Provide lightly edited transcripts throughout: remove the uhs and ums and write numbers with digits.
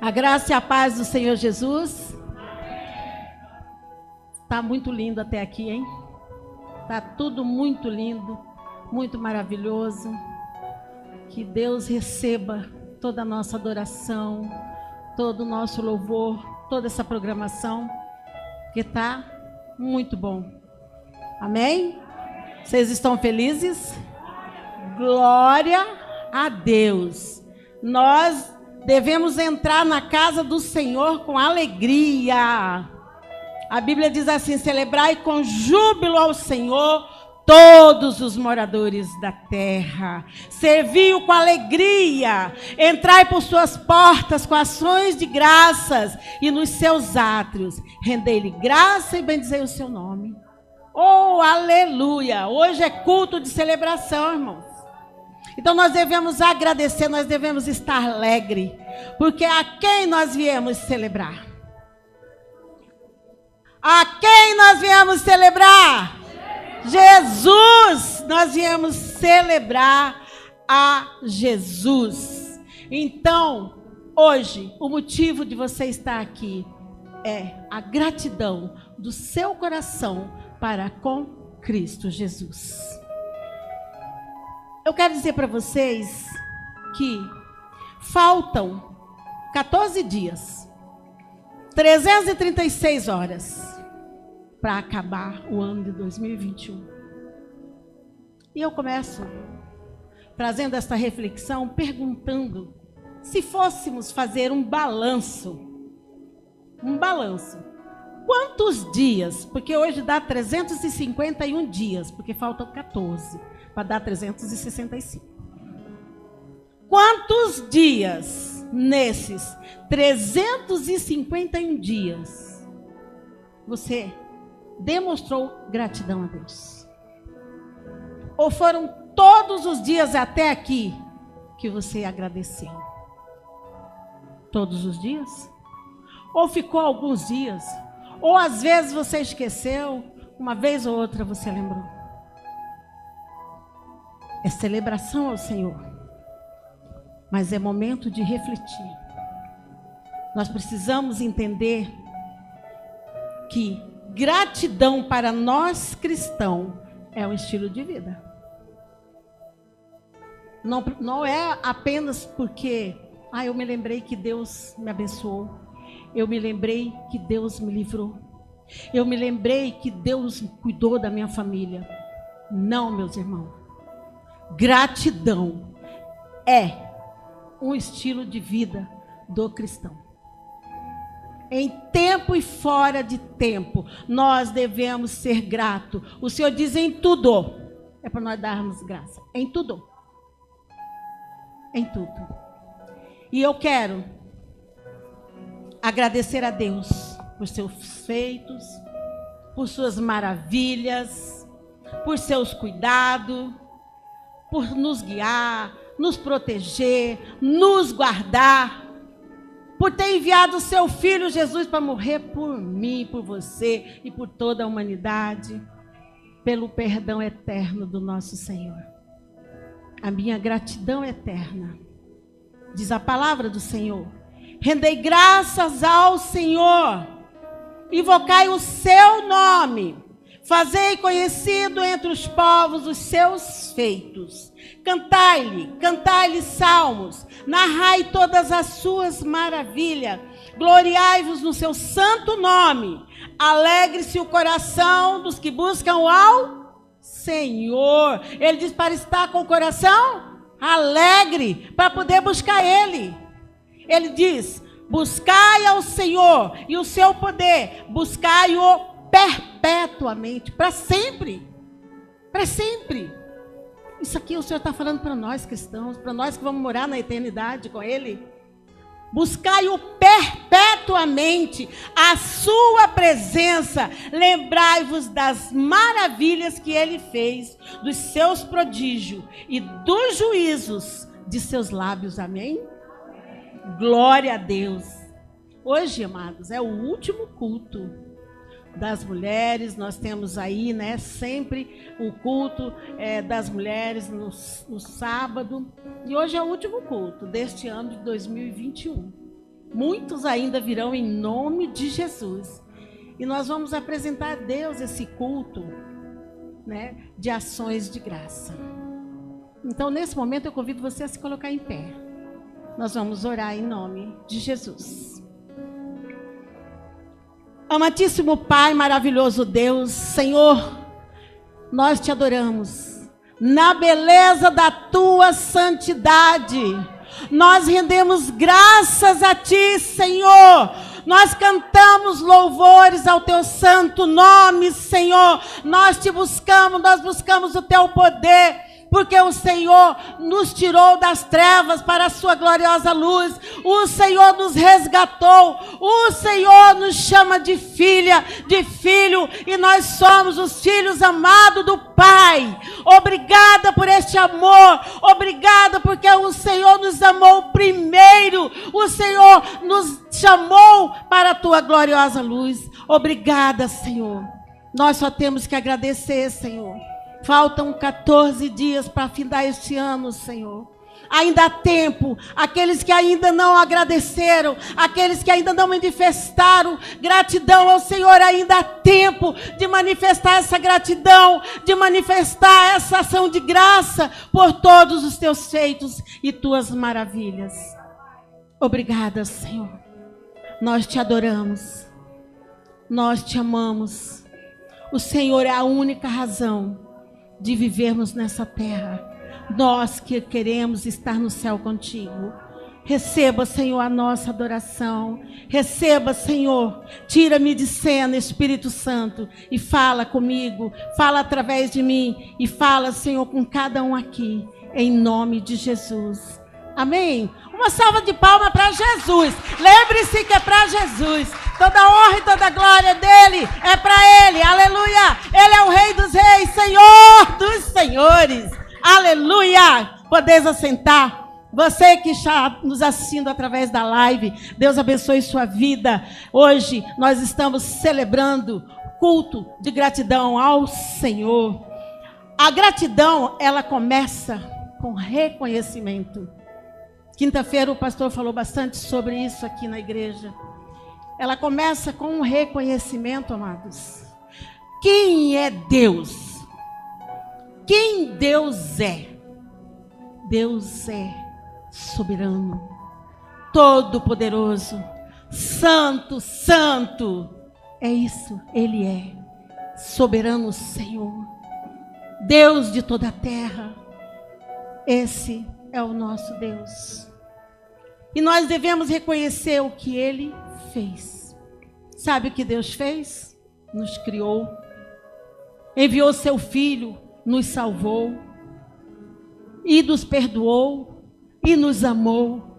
A graça e a paz do Senhor Jesus. Tá muito lindo até aqui, hein? Tá tudo muito lindo, muito maravilhoso. Que Deus receba toda a nossa adoração, todo o nosso louvor, toda essa programação, que tá muito bom. Amém? Vocês estão felizes? Glória a Deus. Nós devemos entrar na casa do Senhor com alegria. A Bíblia diz assim: celebrai com júbilo ao Senhor todos os moradores da terra. Servi-o com alegria. Entrai por suas portas com ações de graças e nos seus átrios rendei-lhe graça e bendizei o seu nome. Oh, aleluia! Hoje é culto de celebração, irmãos. Então nós devemos agradecer, nós devemos estar alegre, porque a quem nós viemos celebrar? A quem nós viemos celebrar? Jesus! Nós viemos celebrar a Jesus. Então, hoje, o motivo de você estar aqui é a gratidão do seu coração para com Cristo Jesus. Eu quero dizer para vocês que faltam 14 dias, 336 horas para acabar o ano de 2021. E eu começo trazendo esta reflexão, perguntando se fôssemos fazer um balanço. Quantos dias? Porque hoje dá 351 dias, porque faltam 14. Para dar 365. Quantos dias nesses 351 dias você demonstrou gratidão a Deus? Ou foram todos os dias até aqui que você agradeceu? Todos os dias? Ou ficou alguns dias? Ou às vezes você esqueceu, uma vez ou outra você lembrou? É celebração ao Senhor, mas é momento de refletir. Nós precisamos entender que gratidão para nós cristãos é um estilo de vida. Não é apenas porque eu me lembrei que Deus me abençoou, eu me lembrei que Deus me livrou, eu me lembrei que Deus cuidou da minha família. Não, meus irmãos. Gratidão é um estilo de vida do cristão. Em tempo e fora de tempo, nós devemos ser gratos. O Senhor diz em tudo. É para nós darmos graça. Em tudo. Em tudo. E eu quero agradecer a Deus por seus feitos, por suas maravilhas, por seus cuidados, por nos guiar, nos proteger, nos guardar, por ter enviado o seu Filho Jesus para morrer por mim, por você e por toda a humanidade, pelo perdão eterno do nosso Senhor. A minha gratidão eterna, diz a palavra do Senhor: rendei graças ao Senhor, invocai o seu nome, fazei conhecido entre os povos os seus feitos. Cantai-lhe salmos, narrai todas as suas maravilhas. Gloriai-vos no seu santo nome. Alegre-se o coração dos que buscam ao Senhor. Ele diz para estar com o coração alegre, para poder buscar Ele. Ele diz: buscai ao Senhor e o seu poder, buscai-o perpetuamente, para sempre. Para sempre. Isso aqui o Senhor está falando para nós cristãos, para nós que vamos morar na eternidade com Ele. Buscai-o perpetuamente, a sua presença. Lembrai-vos das maravilhas que Ele fez, dos seus prodígios e dos juízos de seus lábios. Amém? Glória a Deus. Hoje, amados, é o último culto das mulheres. Nós temos aí, sempre o culto das mulheres no sábado. E hoje é o último culto deste ano de 2021. Muitos ainda virão em nome de Jesus. E nós vamos apresentar a Deus esse culto, né, de ações de graça. Então, nesse momento, eu convido você a se colocar em pé. Nós vamos orar em nome de Jesus. Amantíssimo Pai, maravilhoso Deus, Senhor, nós te adoramos. Na beleza da tua santidade, nós rendemos graças a ti, Senhor. Nós cantamos louvores ao teu santo nome, Senhor. Nós te buscamos, nós buscamos o teu poder, porque o Senhor nos tirou das trevas para a sua gloriosa luz. O Senhor nos resgatou. O Senhor nos chama de filha, de filho, e nós somos os filhos amados do Pai. Obrigada por este amor. Obrigada porque o Senhor nos amou primeiro. O Senhor nos chamou para a tua gloriosa luz. Obrigada, Senhor. Nós só temos que agradecer, Senhor. Faltam 14 dias para findar este ano, Senhor. Ainda há tempo. Aqueles que ainda não agradeceram, aqueles que ainda não manifestaram gratidão ao Senhor, ainda há tempo de manifestar essa gratidão, de manifestar essa ação de graça por todos os teus feitos e tuas maravilhas. Obrigada, Senhor. Nós te adoramos. Nós te amamos. O Senhor é a única razão de vivermos nessa terra. Nós que queremos estar no céu contigo. Receba, Senhor, a nossa adoração. Receba, Senhor. Tira-me de cena, Espírito Santo, e fala comigo. Fala através de mim. E fala, Senhor, com cada um aqui. Em nome de Jesus. Amém? Uma salva de palmas para Jesus. Lembre-se que é para Jesus. Toda honra e toda glória dele é para ele. Aleluia. Ele é o Rei dos Reis, Senhor dos Senhores. Aleluia. Podeis assentar. Você que está nos assistindo através da live, Deus abençoe sua vida. Hoje nós estamos celebrando culto de gratidão ao Senhor. A gratidão, ela começa com reconhecimento. Quinta-feira o pastor falou bastante sobre isso aqui na igreja. Ela começa com um reconhecimento, amados. Quem é Deus? Quem Deus é? Deus é soberano, todo-poderoso, santo, santo. É isso, Ele é soberano Senhor, Deus de toda a terra. Esse é o nosso Deus. E nós devemos reconhecer o que Ele fez. Sabe o que Deus fez? Nos criou, enviou seu Filho, nos salvou, e nos perdoou, e nos amou,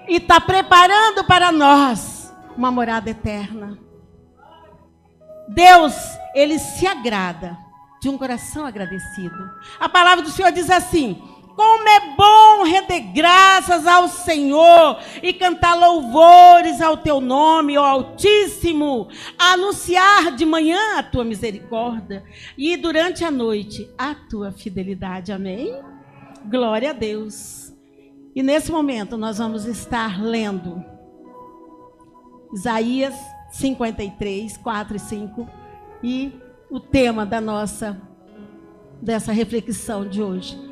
e está preparando para nós uma morada eterna. Deus, Ele se agrada de um coração agradecido. A palavra do Senhor diz assim: como é bom render graças ao Senhor e cantar louvores ao teu nome, ó Altíssimo, anunciar de manhã a tua misericórdia e durante a noite a tua fidelidade. Amém? Glória a Deus. E nesse momento nós vamos estar lendo Isaías 53, 4 e 5 e o tema dessa reflexão de hoje.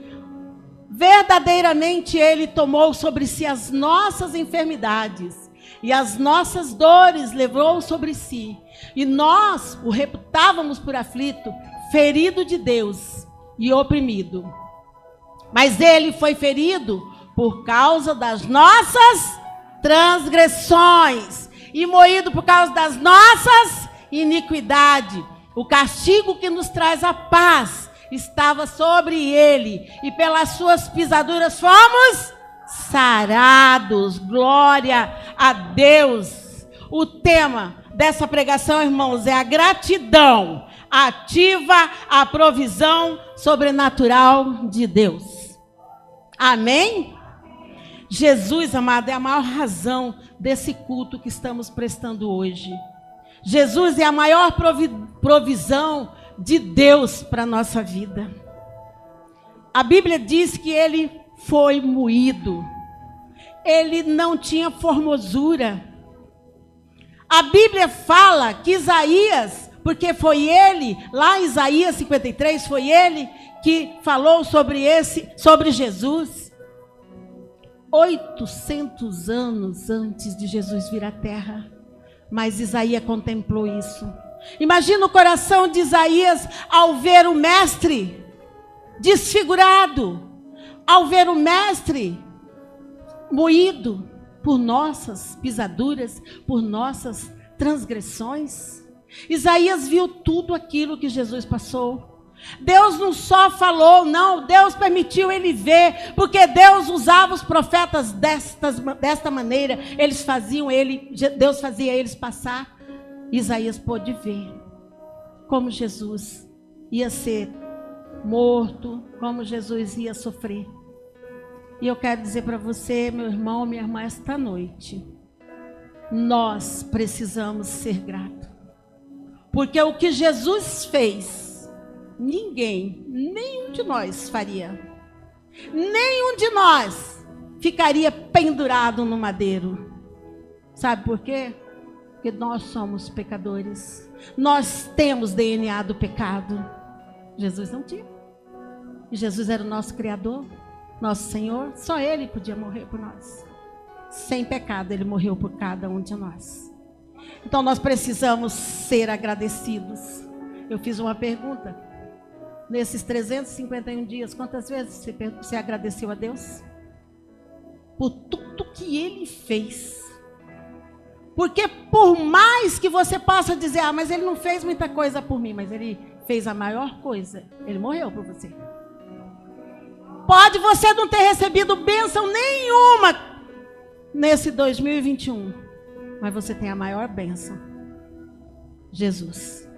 Verdadeiramente Ele tomou sobre si as nossas enfermidades e as nossas dores levou sobre si. E nós o reputávamos por aflito, ferido de Deus e oprimido. Mas Ele foi ferido por causa das nossas transgressões e moído por causa das nossas iniquidades. O castigo que nos traz a paz estava sobre Ele, e pelas suas pisaduras fomos sarados. Glória a Deus. O tema dessa pregação, irmãos, é a gratidão ativa a provisão sobrenatural de Deus. Amém? Jesus, amado, é a maior razão desse culto que estamos prestando hoje. Jesus é a maior provisão de Deus para a nossa vida. A Bíblia diz que Ele foi moído. ele não tinha formosura. A Bíblia fala que Isaías, porque foi ele, lá em Isaías 53, foi ele que falou sobre Jesus. 800 anos antes de Jesus vir à terra. Mas Isaías contemplou isso. Imagina o coração de Isaías ao ver o mestre desfigurado, ao ver o mestre moído por nossas pisaduras, por nossas transgressões. Isaías viu tudo aquilo que Jesus passou. Deus não só falou, não, Deus permitiu ele ver, porque Deus usava os profetas desta maneira, Deus fazia eles passar. Isaías pôde ver como Jesus ia ser morto, como Jesus ia sofrer. E eu quero dizer para você, meu irmão, minha irmã, esta noite, nós precisamos ser gratos. Porque o que Jesus fez, ninguém, nenhum de nós faria. Nenhum de nós ficaria pendurado no madeiro. Sabe por quê? Porque nós somos pecadores. Nós temos DNA do pecado. Jesus não tinha. E Jesus era o nosso Criador, nosso Senhor. Só Ele podia morrer por nós. Sem pecado, Ele morreu por cada um de nós. Então nós precisamos ser agradecidos. Eu fiz uma pergunta. Nesses 351 dias, quantas vezes você agradeceu a Deus? Por tudo que Ele fez. Porque por mais que você possa dizer, mas Ele não fez muita coisa por mim, mas Ele fez a maior coisa. Ele morreu por você. Pode você não ter recebido bênção nenhuma nesse 2021, mas você tem a maior bênção. Jesus.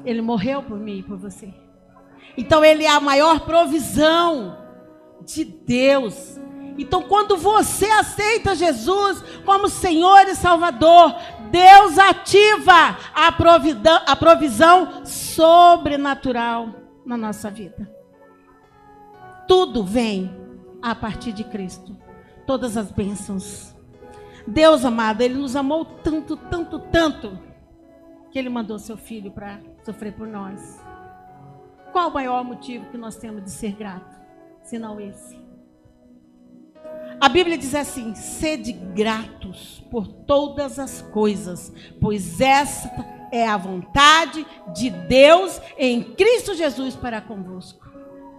Ele morreu por mim e por você. Então Ele é a maior provisão de Deus. Então quando você aceita Jesus como Senhor e Salvador, Deus ativa a provisão sobrenatural na nossa vida. Tudo vem a partir de Cristo. Todas as bênçãos. Deus amado, Ele nos amou tanto, tanto, tanto, que Ele mandou seu Filho para sofrer por nós. Qual o maior motivo que nós temos de ser grato, senão esse? A Bíblia diz assim: sede gratos por todas as coisas, pois esta é a vontade de Deus em Cristo Jesus para convosco.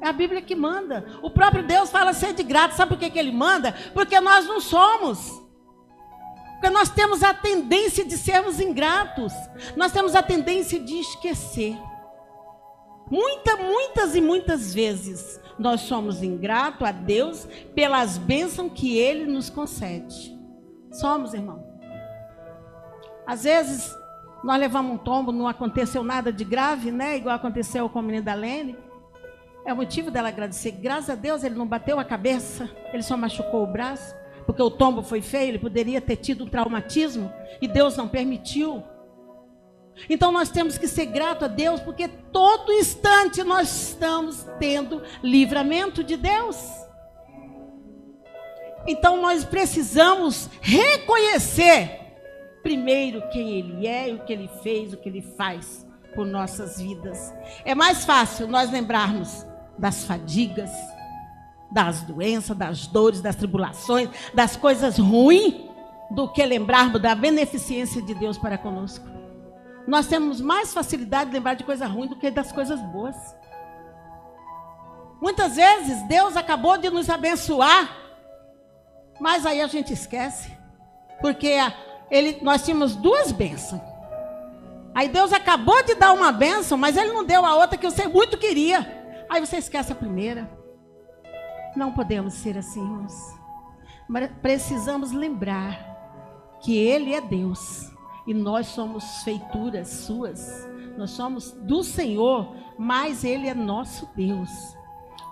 É a Bíblia que manda. O próprio Deus fala sede grato. Sabe por que Ele manda? Porque nós não somos. Porque nós temos a tendência de sermos ingratos. Nós temos a tendência de esquecer. Muitas vezes nós somos ingratos a Deus pelas bênçãos que Ele nos concede. Somos, irmão. Às vezes nós levamos um tombo, não aconteceu nada de grave, né? Igual aconteceu com a menina da Lene. É o motivo dela agradecer. Graças a Deus ele não bateu a cabeça, ele só machucou o braço, porque o tombo foi feio, ele poderia ter tido um traumatismo e Deus não permitiu. Então nós temos que ser gratos a Deus, porque todo instante nós estamos tendo livramento de Deus. Então nós precisamos reconhecer primeiro quem Ele é, o que Ele fez, o que Ele faz por nossas vidas. É mais fácil nós lembrarmos das fadigas, das doenças, das dores, das tribulações, das coisas ruins, do que lembrarmos da beneficência de Deus para conosco. Nós temos mais facilidade de lembrar de coisa ruim do que das coisas boas. Muitas vezes Deus acabou de nos abençoar, mas aí a gente esquece, porque nós tínhamos duas bênçãos. Aí Deus acabou de dar uma bênção, mas Ele não deu a outra que você muito queria. Aí você esquece a primeira. Não podemos ser assim, irmãos. Mas precisamos lembrar que Ele é Deus. E nós somos feituras suas. Nós somos do Senhor, mas Ele é nosso Deus.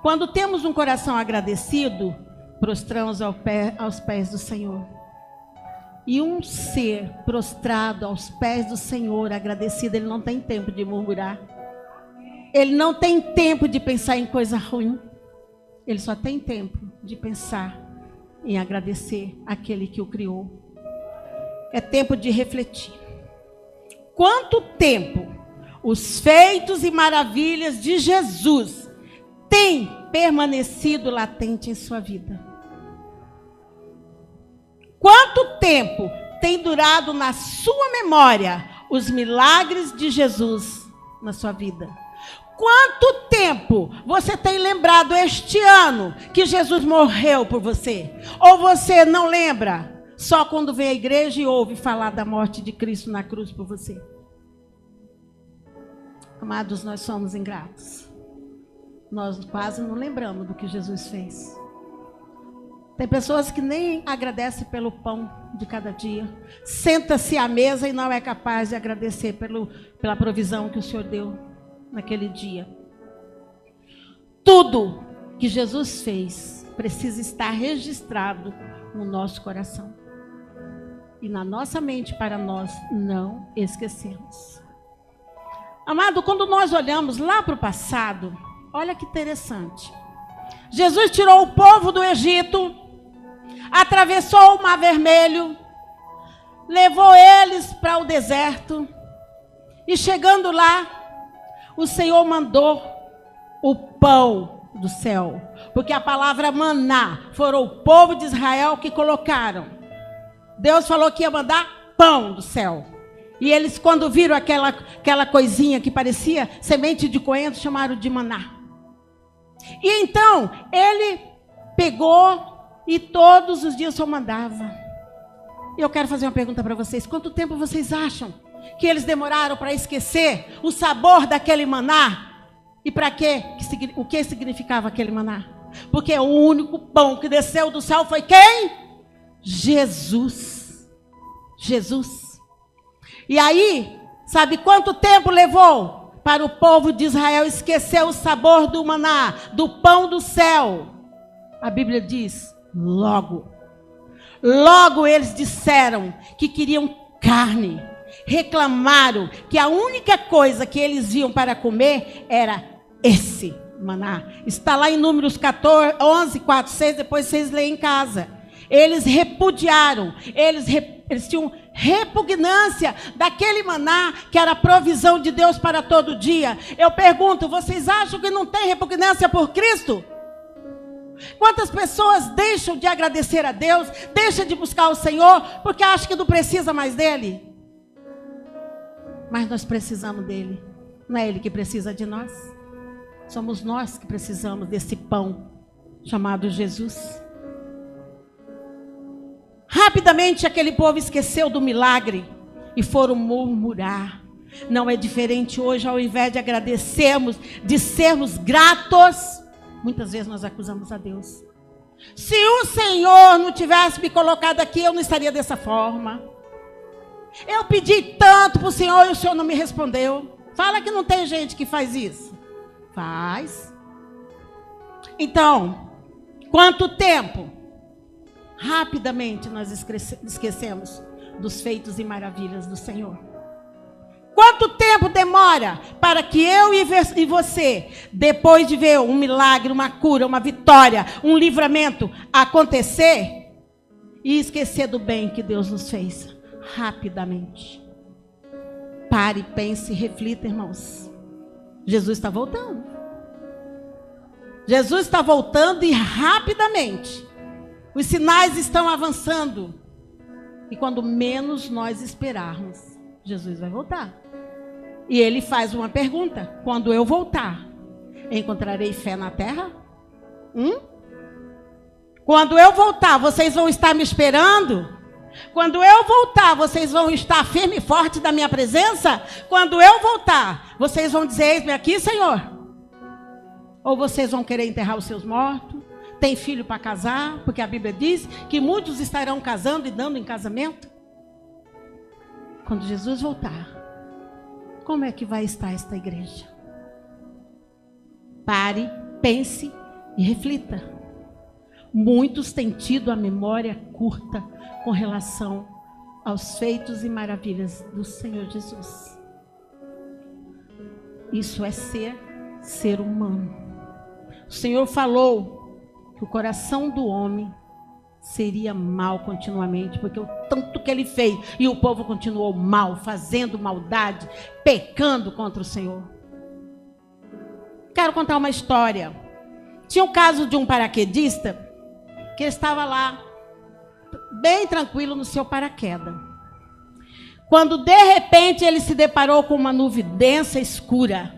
Quando temos um coração agradecido, prostramos aos pés do Senhor. E um ser prostrado aos pés do Senhor, agradecido, ele não tem tempo de murmurar. Ele não tem tempo de pensar em coisa ruim. Ele só tem tempo de pensar em agradecer aquele que o criou. É tempo de refletir. Quanto tempo os feitos e maravilhas de Jesus têm permanecido latente em sua vida? Quanto tempo tem durado na sua memória os milagres de Jesus na sua vida? Quanto tempo você tem lembrado este ano que Jesus morreu por você? Ou você não lembra? Só quando vem à igreja e ouve falar da morte de Cristo na cruz por você. Amados, nós somos ingratos. Nós quase não lembramos do que Jesus fez. Tem pessoas que nem agradecem pelo pão de cada dia. Senta-se à mesa e não é capaz de agradecer pela provisão que o Senhor deu naquele dia. Tudo que Jesus fez precisa estar registrado no nosso coração e na nossa mente, para nós não esquecermos. Amado, quando nós olhamos lá para o passado, olha que interessante. Jesus tirou o povo do Egito, atravessou o Mar Vermelho, levou eles para o deserto, e chegando lá, o Senhor mandou o pão do céu, porque a palavra maná foram o povo de Israel que colocaram. Deus falou que ia mandar pão do céu. E eles, quando viram aquela coisinha que parecia semente de coentro, chamaram de maná. E então, ele pegou e todos os dias só mandava. E eu quero fazer uma pergunta para vocês. Quanto tempo vocês acham que eles demoraram para esquecer o sabor daquele maná? E para quê? O que significava aquele maná? Porque o único pão que desceu do céu foi quem? Jesus. Jesus. E aí, sabe quanto tempo levou para o povo de Israel esquecer o sabor do maná, do pão do céu? A Bíblia diz, logo. Logo eles disseram que queriam carne. Reclamaram que a única coisa que eles viam para comer era esse maná. Está lá em Números 11, 4, 6, depois vocês leem em casa. Eles repudiaram, eles tinham repugnância daquele maná que era a provisão de Deus para todo dia. Eu pergunto, vocês acham que não tem repugnância por Cristo? Quantas pessoas deixam de agradecer a Deus, deixam de buscar o Senhor, porque acham que não precisa mais dele? Mas nós precisamos dele, não é ele que precisa de nós. Somos nós que precisamos desse pão chamado Jesus. Rapidamente aquele povo esqueceu do milagre e foram murmurar. Não é diferente hoje, ao invés de agradecermos, de sermos gratos, muitas vezes nós acusamos a Deus. Se o Senhor não tivesse me colocado aqui, eu não estaria dessa forma. Eu pedi tanto para o Senhor e o Senhor não me respondeu. Fala que não tem gente que faz isso. Faz. Então, quanto tempo? Rapidamente nós esquecemos dos feitos e maravilhas do Senhor. Quanto tempo demora para que eu e você, depois de ver um milagre, uma cura, uma vitória, um livramento acontecer, e esquecer do bem que Deus nos fez? Rapidamente. Pare, pense, reflita, irmãos. Jesus está voltando. Jesus está voltando e rapidamente. Os sinais estão avançando. E quando menos nós esperarmos, Jesus vai voltar. E ele faz uma pergunta: quando eu voltar, encontrarei fé na terra? Quando eu voltar, vocês vão estar me esperando? Quando eu voltar, vocês vão estar firme e forte da minha presença? Quando eu voltar, vocês vão dizer: eis-me aqui, Senhor? Ou vocês vão querer enterrar os seus mortos? Tem filho para casar? Porque a Bíblia diz que muitos estarão casando e dando em casamento. Quando Jesus voltar, como é que vai estar esta igreja? Pare, pense e reflita. Muitos têm tido a memória curta com relação aos feitos e maravilhas do Senhor Jesus. Isso é ser humano. O Senhor falou que o coração do homem seria mal continuamente, porque o tanto que ele fez, e o povo continuou mal, fazendo maldade, pecando contra o Senhor. Quero contar uma história. Tinha o caso de um paraquedista que estava lá, bem tranquilo no seu paraquedas. Quando de repente ele se deparou com uma nuvem densa, escura,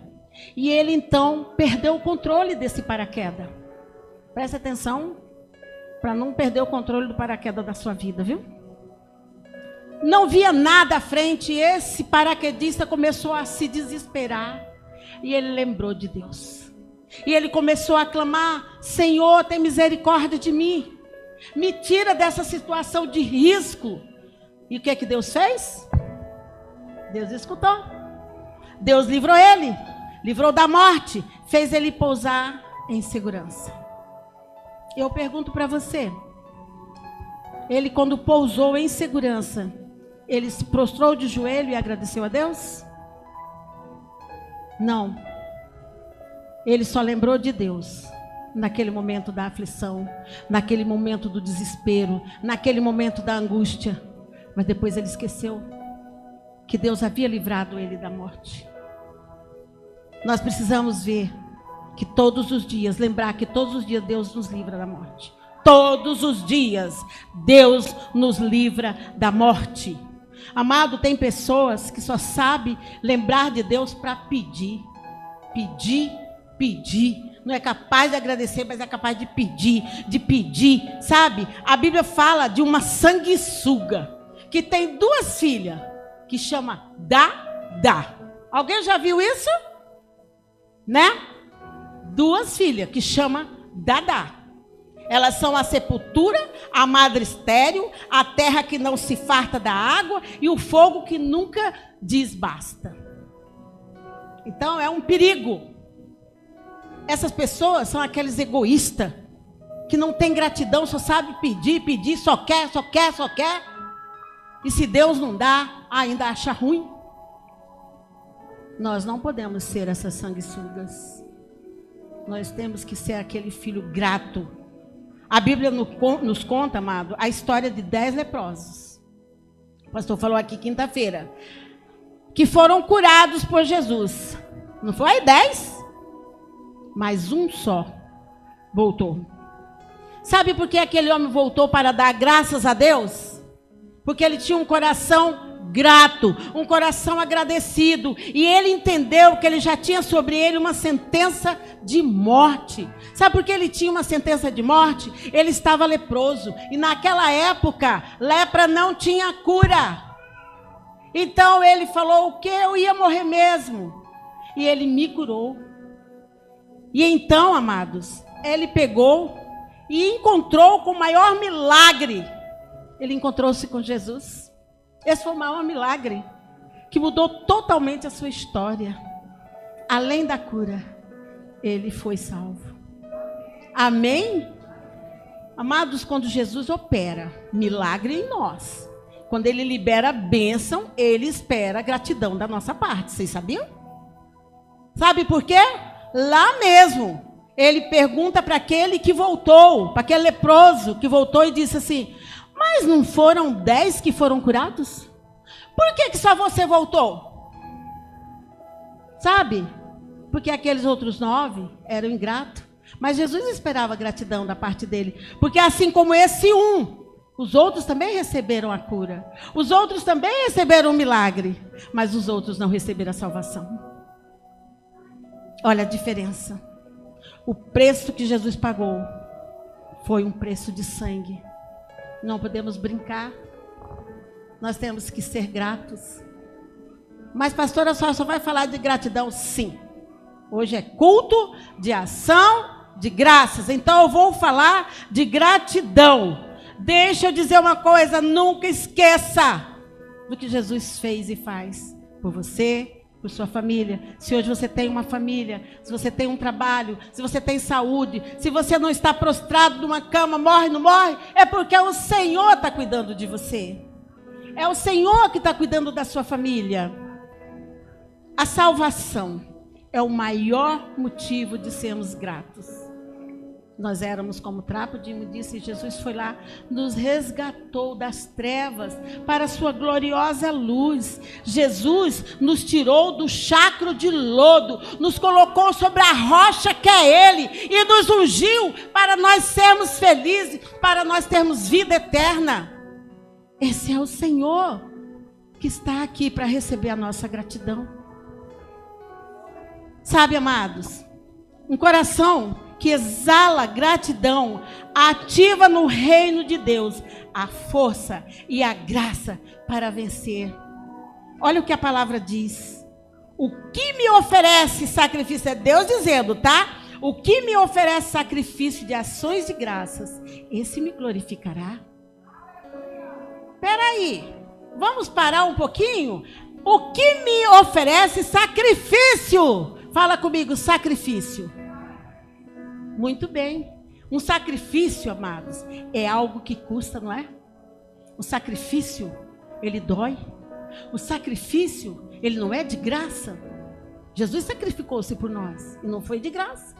e ele então perdeu o controle desse paraquedas. Preste atenção, para não perder o controle do paraquedas da sua vida, viu? Não via nada à frente, e esse paraquedista começou a se desesperar, e ele lembrou de Deus. E ele começou a clamar: Senhor, tem misericórdia de mim, me tira dessa situação de risco. E o que é que Deus fez? Deus escutou. Deus livrou ele, livrou da morte, fez ele pousar em segurança. Eu pergunto para você, ele quando pousou em segurança, ele se prostrou de joelho e agradeceu a Deus? Não. Ele só lembrou de Deus naquele momento da aflição, naquele momento do desespero, naquele momento da angústia. Mas depois ele esqueceu que Deus havia livrado ele da morte. Nós precisamos ver que todos os dias, lembrar que todos os dias Deus nos livra da morte. Todos os dias Deus nos livra da morte. Amado, tem pessoas que só sabem lembrar de Deus para pedir. Pedir. Não é capaz de agradecer, mas é capaz de pedir, sabe? A Bíblia fala de uma sanguessuga que tem 2 filhas, que chama Dá. Alguém já viu isso? Né? 2 filhas que chama Dá. Elas são a sepultura, a madre estéril, a terra que não se farta da água e o fogo que nunca diz basta. Então é um perigo. Essas pessoas são aqueles egoístas que não tem gratidão, só sabe pedir, só quer. E se Deus não dá, ainda acha ruim. Nós não podemos ser essas sanguessugas. Nós temos que ser aquele filho grato. A Bíblia nos conta, amado, a história de 10 leprosos. O pastor falou aqui quinta-feira, que foram curados por Jesus. Não foi 10? Mas um só voltou. Sabe por que aquele homem voltou para dar graças a Deus? Porque ele tinha um coração grato, um coração agradecido. E ele entendeu que ele já tinha sobre ele uma sentença de morte. Sabe por que ele tinha uma sentença de morte? Ele estava leproso. E naquela época, lepra não tinha cura. Então ele falou: o que? Eu ia morrer mesmo. E ele me curou. E então, amados, ele pegou e encontrou com o maior milagre. Ele encontrou-se com Jesus. Esse foi o maior milagre que mudou totalmente a sua história. Além da cura, ele foi salvo. Amém? Amados, quando Jesus opera milagre em nós, quando ele libera bênção, ele espera a gratidão da nossa parte. Vocês sabiam? Sabe por quê? Lá mesmo, ele pergunta para aquele que voltou, para aquele leproso que voltou e disse assim: mas não foram 10 que foram curados? Por que só você voltou? Sabe? Porque aqueles outros 9 eram ingratos. Mas Jesus esperava gratidão da parte dele. Porque assim como esse os outros também receberam a cura. Os outros também receberam um milagre. Mas os outros não receberam a salvação. Olha a diferença. O preço que Jesus pagou foi um preço de sangue. Não podemos brincar. Nós temos que ser gratos. Mas, pastora, só vai falar de gratidão? Sim. Hoje é culto de ação de graças. Então eu vou falar de gratidão. Deixa eu dizer uma coisa, nunca esqueça do que Jesus fez e faz por você, por sua família. Se hoje você tem uma família, se você tem um trabalho, se você tem saúde, se você não está prostrado numa cama, morre, não morre, é porque o Senhor está cuidando de você. É o Senhor que está cuidando da sua família. A salvação é o maior motivo de sermos gratos. Nós éramos como trapo de imundícia e Jesus foi lá, nos resgatou das trevas para a sua gloriosa luz. Jesus nos tirou do chacro de lodo, nos colocou sobre a rocha que é Ele e nos ungiu para nós sermos felizes, para nós termos vida eterna. Esse é o Senhor que está aqui para receber a nossa gratidão. Sabe, amados, um coração que exala gratidão, ativa no reino de Deus a força e a graça para vencer. Olha o que a palavra diz. O que me oferece sacrifício, é Deus dizendo, tá? O que me oferece sacrifício de ações de graças, esse me glorificará. Espera aí, vamos parar um pouquinho? O que me oferece sacrifício? Fala comigo, sacrifício. Muito bem. Um sacrifício, amados, é algo que custa, não é? O sacrifício, ele dói. O sacrifício, ele não é de graça. Jesus sacrificou-se por nós e não foi de graça.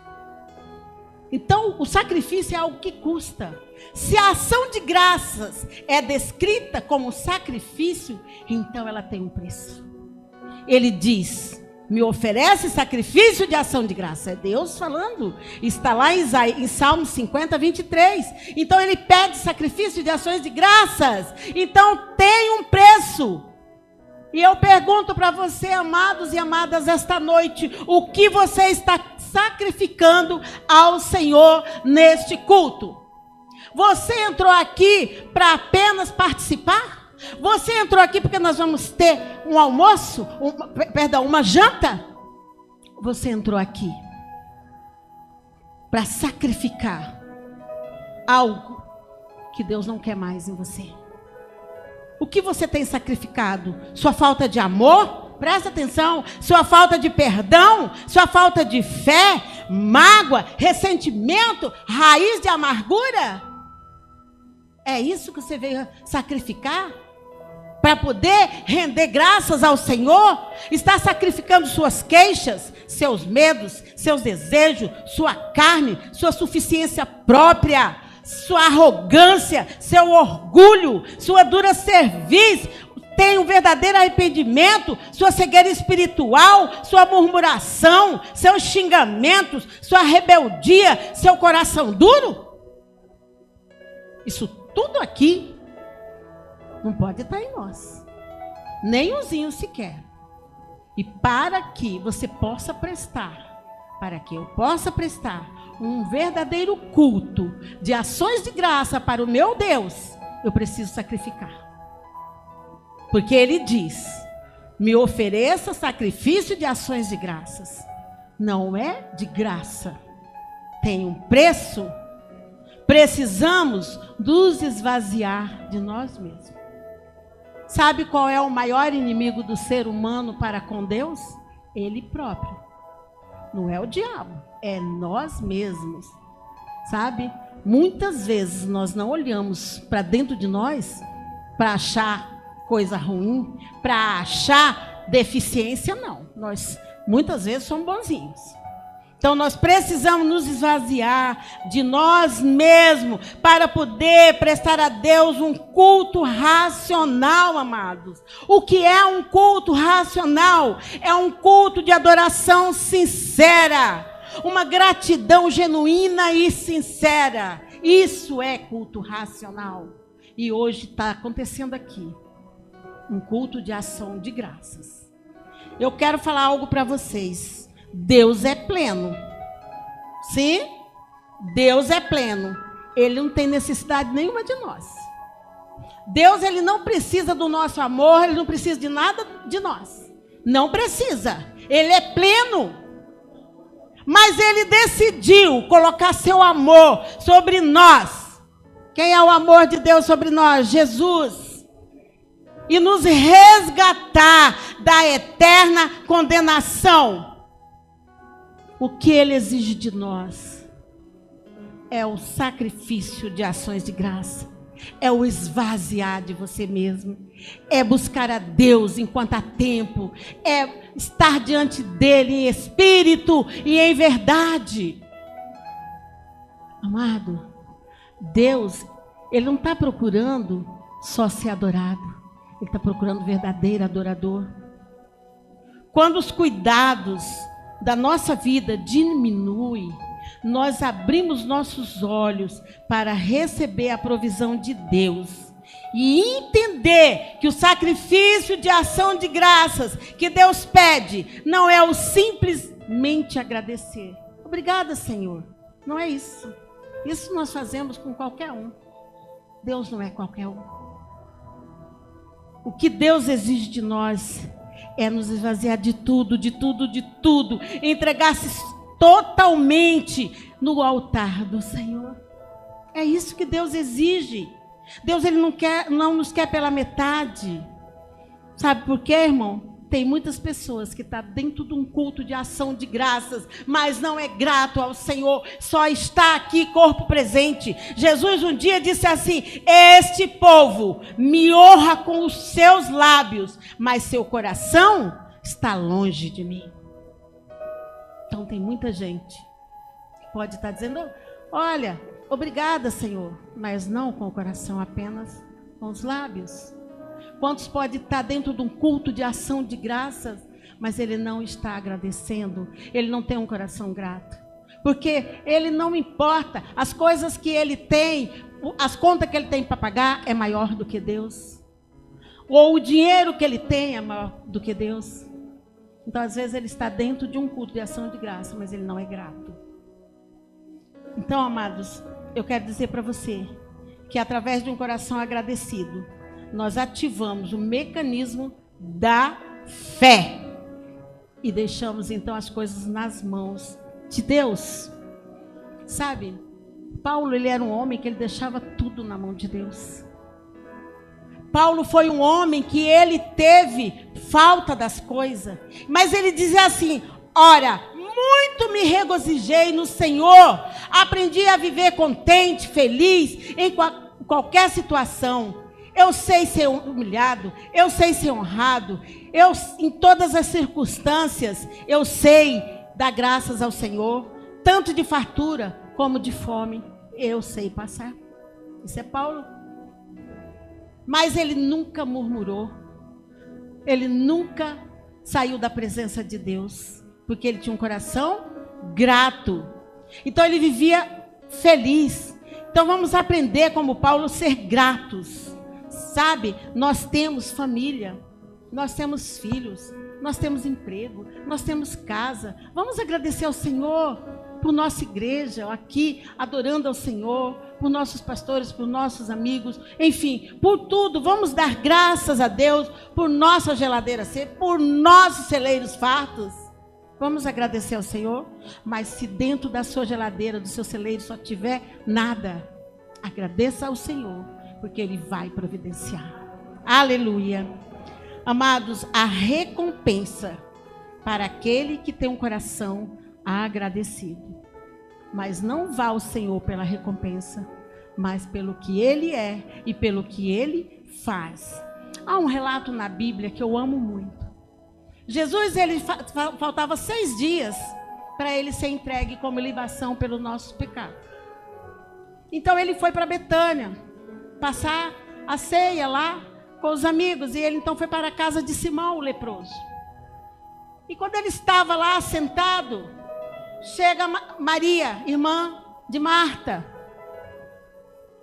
Então, o sacrifício é algo que custa. Se a ação de graças é descrita como sacrifício, então ela tem um preço. Ele diz: me oferece sacrifício de ação de graça. É Deus falando. Está lá em Salmo 50, 23. Então ele pede sacrifício de ações de graças. Então tem um preço. E eu pergunto para você, amados e amadas, esta noite, o que você está sacrificando ao Senhor neste culto? Você entrou aqui para apenas participar? Você entrou aqui porque nós vamos ter um almoço, uma janta? Você entrou aqui para sacrificar algo que Deus não quer mais em você. O que você tem sacrificado? Sua falta de amor? Presta atenção. Sua falta de perdão? Sua falta de fé? Mágoa? Ressentimento? Raiz de amargura? É isso que você veio sacrificar? Para poder render graças ao Senhor? Está sacrificando suas queixas, seus medos, seus desejos, sua carne, sua suficiência própria, sua arrogância, seu orgulho, sua dura cerviz. Tem um verdadeiro arrependimento, sua cegueira espiritual, sua murmuração, seus xingamentos, sua rebeldia, seu coração duro? Isso tudo aqui não pode estar em nós, nem umzinho sequer. E para que você possa prestar, para que eu possa prestar um verdadeiro culto de ações de graça para o meu Deus, eu preciso sacrificar. Porque Ele diz: me ofereça sacrifício de ações de graças. Não é de graça, tem um preço. Precisamos nos esvaziar de nós mesmos. Sabe qual é o maior inimigo do ser humano para com Deus? Ele próprio. Não é o diabo, é nós mesmos. Sabe? Muitas vezes nós não olhamos para dentro de nós para achar coisa ruim, para achar deficiência, não. Nós muitas vezes somos bonzinhos. Então nós precisamos nos esvaziar de nós mesmos para poder prestar a Deus um culto racional, amados. O que é um culto racional? É um culto de adoração sincera, uma gratidão genuína e sincera. Isso é culto racional. E hoje está acontecendo aqui um culto de ação de graças. Eu quero falar algo para vocês. Deus é pleno. Sim, Deus é pleno. Ele não tem necessidade nenhuma de nós. Deus, ele não precisa do nosso amor, ele não precisa de nada de nós. Não precisa. Ele é pleno. Mas ele decidiu colocar seu amor sobre nós. Quem é o amor de Deus sobre nós? Jesus. E nos resgatar da eterna condenação. O que ele exige de nós é o sacrifício de ações de graça, é o esvaziar de você mesmo, é buscar a Deus enquanto há tempo, é estar diante dele em espírito e em verdade. Amado, Deus, Ele não está procurando só ser adorado. Ele está procurando verdadeiro adorador. Quando os cuidados da nossa vida diminuem, nós abrimos nossos olhos para receber a provisão de Deus. E entender que o sacrifício de ação de graças que Deus pede não é o simplesmente agradecer. Obrigada, Senhor. Não é isso. Isso nós fazemos com qualquer um. Deus não é qualquer um. O que Deus exige de nós é nos esvaziar de tudo, entregar-se totalmente no altar do Senhor. É isso que Deus exige. Deus, Ele não nos quer pela metade. Sabe por quê, irmão? Tem muitas pessoas que estão dentro de um culto de ação de graças, mas não é grato ao Senhor, só está aqui corpo presente. Jesus um dia disse assim: este povo me honra com os seus lábios, mas seu coração está longe de mim. Então tem muita gente que pode estar dizendo: olha, obrigada, Senhor, mas não com o coração, apenas com os lábios. Quantos pode estar dentro de um culto de ação de graças, mas ele não está agradecendo, ele não tem um coração grato, porque ele não importa, as coisas que ele tem, as contas que ele tem para pagar é maior do que Deus, ou o dinheiro que ele tem é maior do que Deus. Então às vezes ele está dentro de um culto de ação de graça, mas ele não é grato. Então, amados, eu quero dizer para você que através de um coração agradecido, nós ativamos o mecanismo da fé e deixamos então as coisas nas mãos de Deus. Sabe, Paulo, ele era um homem que ele deixava tudo na mão de Deus. Paulo foi um homem que ele teve falta das coisas, mas ele dizia assim: ora, muito me regozijei no Senhor, aprendi a viver contente, feliz em qualquer situação. Eu sei ser humilhado, eu sei ser honrado, em todas as circunstâncias, eu sei dar graças ao Senhor, tanto de fartura como de fome, eu sei passar. Isso é Paulo. Mas ele nunca murmurou, ele nunca saiu da presença de Deus, porque ele tinha um coração grato. Então ele vivia feliz. Então vamos aprender como Paulo ser gratos. Sabe, nós temos família, nós temos filhos, nós temos emprego, nós temos casa. Vamos agradecer ao Senhor por nossa igreja aqui, adorando ao Senhor, por nossos pastores, por nossos amigos, enfim, por tudo. Vamos dar graças a Deus por nossa geladeira seca, por nossos celeiros fartos. Vamos agradecer ao Senhor. Mas se dentro da sua geladeira, do seu celeiro, só tiver nada, agradeça ao Senhor, porque Ele vai providenciar. Aleluia. Amados, a recompensa para aquele que tem um coração agradecido. Mas não vá ao Senhor pela recompensa, mas pelo que Ele é e pelo que Ele faz. Há um relato na Bíblia que eu amo muito. Jesus, ele faltava 6 dias para ele ser entregue como libação pelo nosso pecado. Então ele foi para Betânia passar a ceia lá com os amigos, e ele então foi para a casa de Simão, o leproso. E quando ele estava lá sentado, chega Maria, irmã de Marta.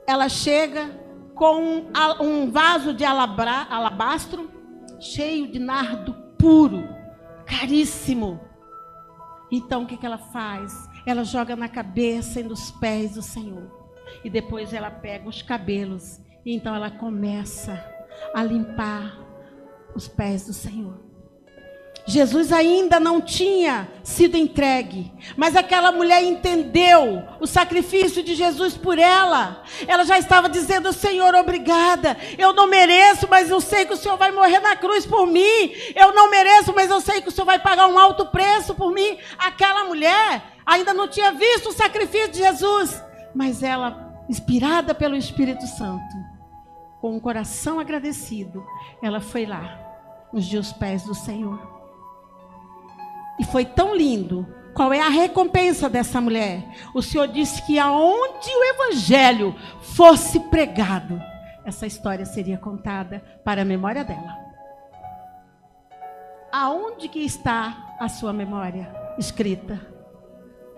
Ela chega com um vaso de alabastro cheio de nardo puro, caríssimo. Então o que ela faz? Ela joga na cabeça e nos pés do Senhor. E depois ela pega os cabelos. E então ela começa a limpar os pés do Senhor. Jesus ainda não tinha sido entregue, mas aquela mulher entendeu o sacrifício de Jesus por ela. Ela já estava dizendo: Senhor, obrigada, eu não mereço, mas eu sei que o Senhor vai morrer na cruz por mim. Eu não mereço, mas eu sei que o Senhor vai pagar um alto preço por mim. Aquela mulher ainda não tinha visto o sacrifício de Jesus, mas ela, inspirada pelo Espírito Santo, com um coração agradecido, ela foi lá, ungir os pés do Senhor. E foi tão lindo Qual é a recompensa dessa mulher? O Senhor disse que aonde o evangelho fosse pregado, essa história seria contada para a memória dela. Aonde que está a sua memória escrita?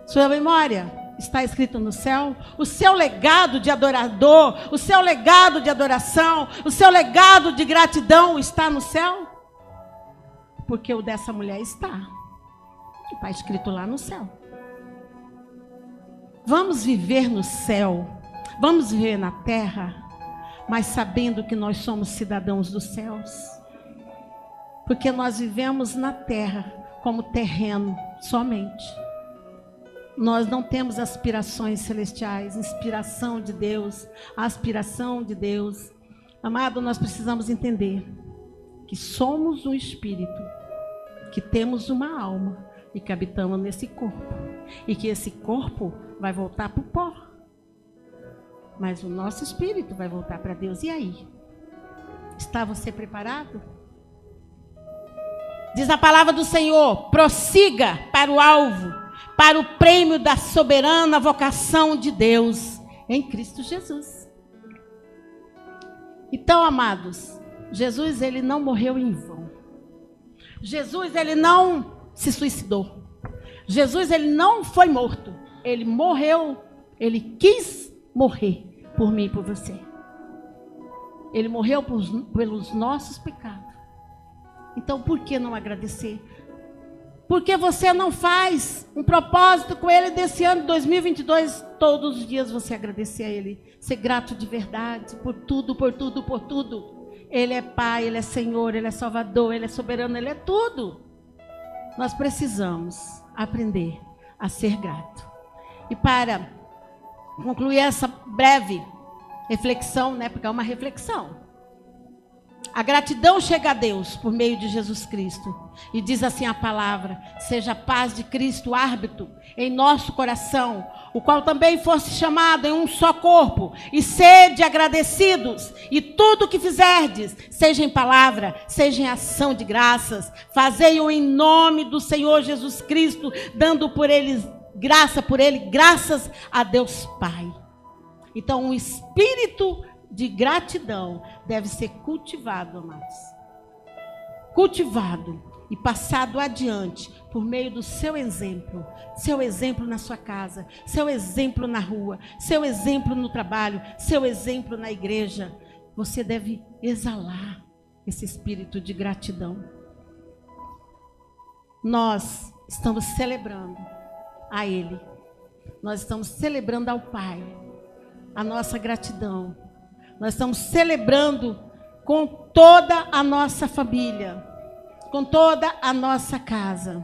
Sua memória está escrita no céu? O seu legado de adorador, o seu legado de adoração, o seu legado de gratidão está no céu? Porque o dessa mulher está. Está escrito lá no céu. Vamos viver no céu, vamos viver na terra, mas sabendo que nós somos cidadãos dos céus. Porque nós vivemos na terra como terreno somente. Nós não temos aspirações celestiais, inspiração de Deus, aspiração de Deus. Amado, nós precisamos entender que somos um espírito, que temos uma alma e que habitamos nesse corpo. E que esse corpo vai voltar para o pó. Mas o nosso espírito vai voltar para Deus. E aí? Está você preparado? Diz a palavra do Senhor: prossiga para o alvo, para o prêmio da soberana vocação de Deus em Cristo Jesus. Então, amados, Jesus, ele não morreu em vão. Jesus, ele não se suicidou. Jesus, ele não foi morto. Ele morreu, ele quis morrer por mim e por você. Ele morreu pelos nossos pecados. Então, por que não agradecer? Por que você não faz um propósito com ele desse ano de 2022? Todos os dias você agradecer a ele. Ser grato de verdade por tudo, por tudo, por tudo. Ele é Pai, ele é Senhor, ele é Salvador, ele é soberano, ele é tudo. Nós precisamos aprender a ser grato. E para concluir essa breve reflexão, porque é uma reflexão. A gratidão chega a Deus por meio de Jesus Cristo. E diz assim a palavra: seja a paz de Cristo árbitro em nosso coração, o qual também fosse chamado em um só corpo, e sede agradecidos, e tudo o que fizerdes, seja em palavra, seja em ação de graças, fazei-o em nome do Senhor Jesus Cristo, dando por ele, graças a Deus Pai. Então, um espírito de gratidão deve ser cultivado, amados. Cultivado e passado adiante por meio do seu exemplo. Seu exemplo na sua casa, seu exemplo na rua, seu exemplo no trabalho, seu exemplo na igreja. Você deve exalar esse espírito de gratidão. Nós estamos celebrando a Ele. Nós estamos celebrando ao Pai a nossa gratidão. Nós estamos celebrando com toda a nossa família, com toda a nossa casa,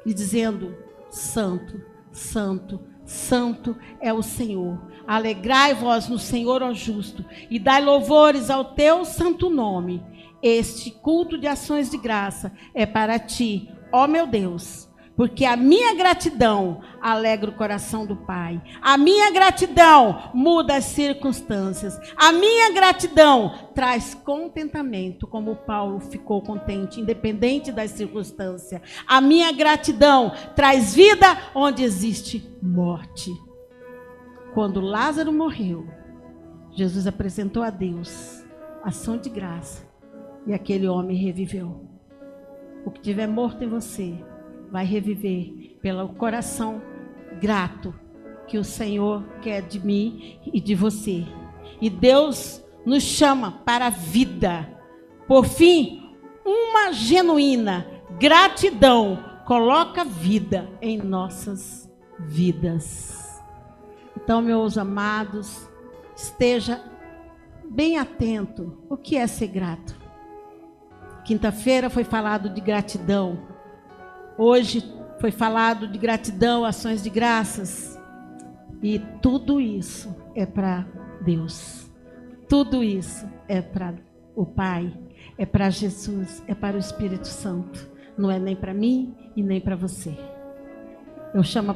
e dizendo: Santo, Santo, Santo é o Senhor. Alegrai-vos no Senhor, ó justo, e dai louvores ao teu santo nome. Este culto de ações de graça é para ti, ó meu Deus. Porque a minha gratidão alegra o coração do Pai. A minha gratidão muda as circunstâncias. A minha gratidão traz contentamento, como Paulo ficou contente, independente das circunstâncias. A minha gratidão traz vida onde existe morte. Quando Lázaro morreu, Jesus apresentou a Deus ação de graça. E aquele homem reviveu. O que tiver morto em você vai reviver pelo coração grato que o Senhor quer de mim e de você. E Deus nos chama para a vida. Por fim, uma genuína gratidão coloca vida em nossas vidas. Então, meus amados, esteja bem atento. O que é ser grato? Quinta-feira foi falado de gratidão. Hoje foi falado de gratidão, ações de graças. E tudo isso é para Deus. Tudo isso é para o Pai, é para Jesus, é para o Espírito Santo. Não é nem para mim e nem para você. Eu chamo a